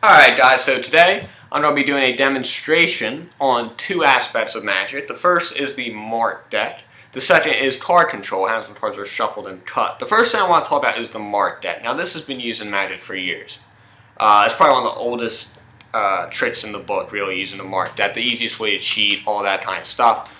Alright guys, so today I'm going to be doing a demonstration on two aspects of Magic. The first is the Marked deck. The second is card control, how some cards are shuffled and cut. The first thing I want to talk about is the Marked deck. Now this has been used in Magic for years. It's probably one of the oldest tricks in the book, really, using the Marked deck. The easiest way to cheat, all that kind of stuff.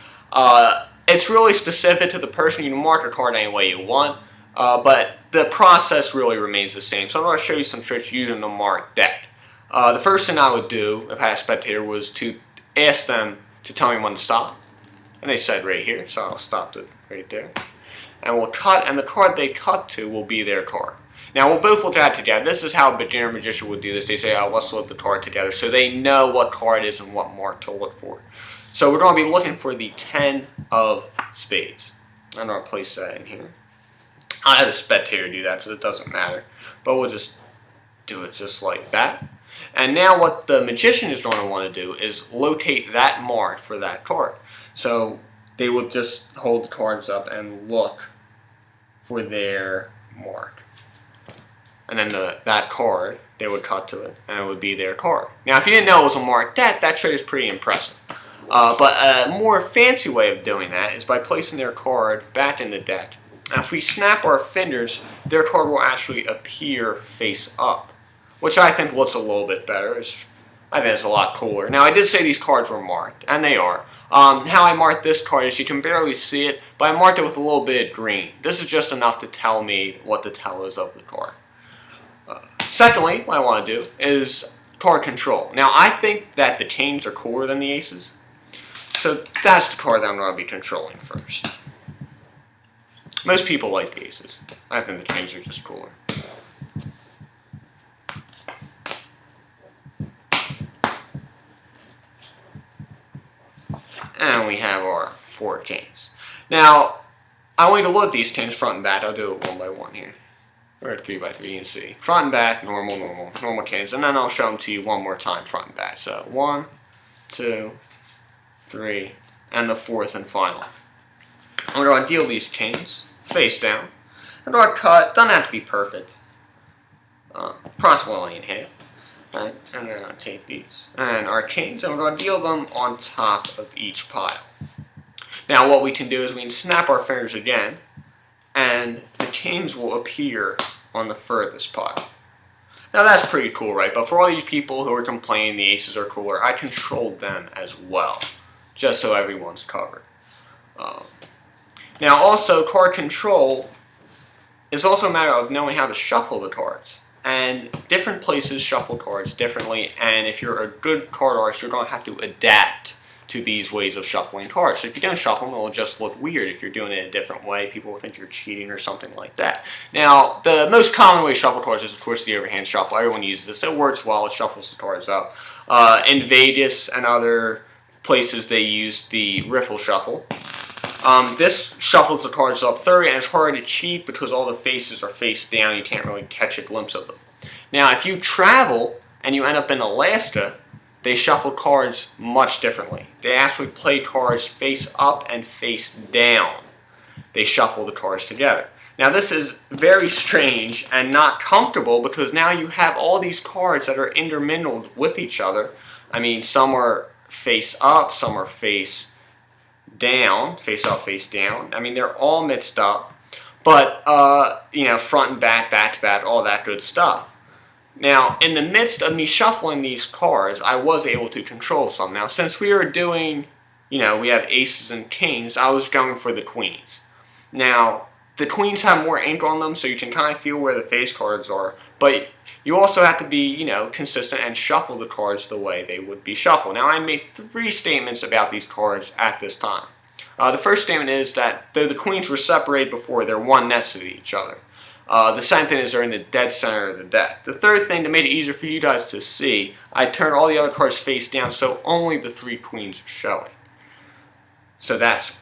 It's really specific to the person. You can mark a card any way you want, but the process really remains the same. So I'm going to show you some tricks using the Marked deck. The first thing I would do if I had a spectator was to ask them to tell me when to stop. And they said right here, so I'll stop it right there. And we'll cut, and the card they cut to will be their card. Now we'll both look at it together. This is how a beginner magician would do this. They say, oh, let's look at the card together, so they know what card is and what mark to look for. So we're going to be looking for the 10 of spades. I'm going to place that in here. I'll have the spectator do that, so it doesn't matter. But we'll just do it just like that. And now what the magician is going to want to do is locate that mark for that card. So they will just hold the cards up and look for their mark. And then that card, they would cut to it, and it would be their card. Now if you didn't know it was a Marked deck, that trick is pretty impressive. But a more fancy way of doing that is by placing their card back in the deck. Now if we snap our fingers, their card will actually appear face up, which I think looks a little bit better. I think it's a lot cooler. Now, I did say these cards were marked, and they are. How I marked this card is you can barely see it, but I marked it with a little bit of green. This is just enough to tell me what the tell is of the card. Secondly, what I want to do is card control. Now, I think that the kings are cooler than the aces, so that's the card that I'm going to be controlling first. Most people like the aces. I think the kings are just cooler. And we have our 4 kings. Now, I want you to look at these kings front and back. I'll do it one by one here. Or 3 by 3, you can see. Front and back, normal kings. And then I'll show them to you one more time, front and back. So 1, 2, 3, and the 4th and final. I'm going to deal these kings face down. I'm going to cut. Doesn't have to be perfect. Approximately in half. Right, and then I'll take these and our kings, and we're going to deal them on top of each pile. Now what we can do is we can snap our fingers again, and the kings will appear on the furthest pile. Now that's pretty cool, right? But for all these people who are complaining the aces are cooler, I controlled them as well, just so everyone's covered. Now also, card control is also a matter of knowing how to shuffle the cards. And different places shuffle cards differently, and if you're a good card artist, you're going to have to adapt to these ways of shuffling cards. So if you don't shuffle them, it will just look weird. If you're doing it a different way, people will think you're cheating or something like that. Now, the most common way to shuffle cards is, of course, the overhand shuffle. Everyone uses this. It works well. It shuffles the cards up. In Vegas and other places, they use the riffle shuffle. This shuffles the cards up third, and it's hard to cheat because all the faces are face down. You can't really catch a glimpse of them. Now, if you travel and you end up in Alaska, they shuffle cards much differently. They actually play cards face up and face down. They shuffle the cards together. Now, this is very strange and not comfortable because now you have all these cards that are intermingled with each other. I mean, some are face up, some are face down, face up, face down. I mean, they're all mixed up, but you know, front and back, back to back, all that good stuff. Now, in the midst of me shuffling these cards, I was able to control some. Now, since we are doing, you know, we have aces and kings, I was going for the queens. Now, the queens have more ink on them, so you can kind of feel where the face cards are, but you also have to be, you know, consistent and shuffle the cards the way they would be shuffled. Now, I made 3 statements about these cards at this time. The first statement is that though the queens were separated before, they're one next to each other. The second thing is they're in the dead center of the deck. The third thing, to make it easier for you guys to see, I turned all the other cards face down, so only the 3 queens are showing. So that's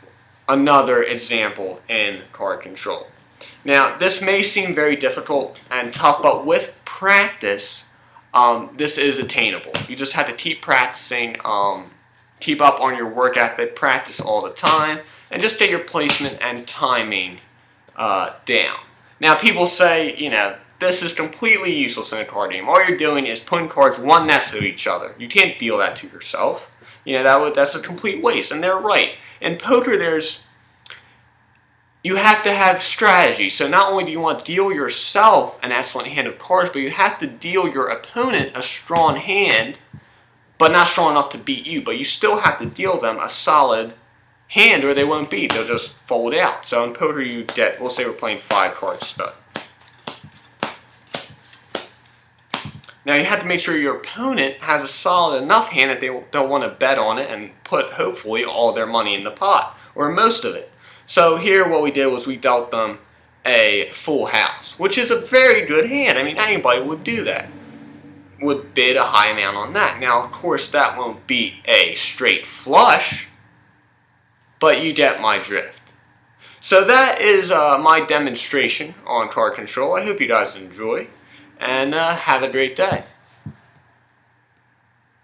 another example in card control. Now, this may seem very difficult and tough, but with practice, this is attainable. You just have to keep practicing, keep up on your work ethic, practice all the time, and just get your placement and timing down. Now, people say, you know, this is completely useless in a card game. All you're doing is putting cards one next to each other. You can't deal that to yourself. You know, that's a complete waste, and they're right. In poker, you have to have strategy. So not only do you want to deal yourself an excellent hand of cards, but you have to deal your opponent a strong hand, but not strong enough to beat you. But you still have to deal them a solid hand, or they won't beat. They'll just fold out. So in poker, you get, we'll say we're playing 5-card stud. Now you have to make sure your opponent has a solid enough hand that they'll want to bet on it and put, hopefully, all their money in the pot, or most of it. So here what we did was we dealt them a full house, which is a very good hand. I mean, anybody would do that, would bid a high amount on that. Now, of course, that won't beat a straight flush, but you get my drift. So that is my demonstration on card control. I hope you guys enjoy, and have a great day.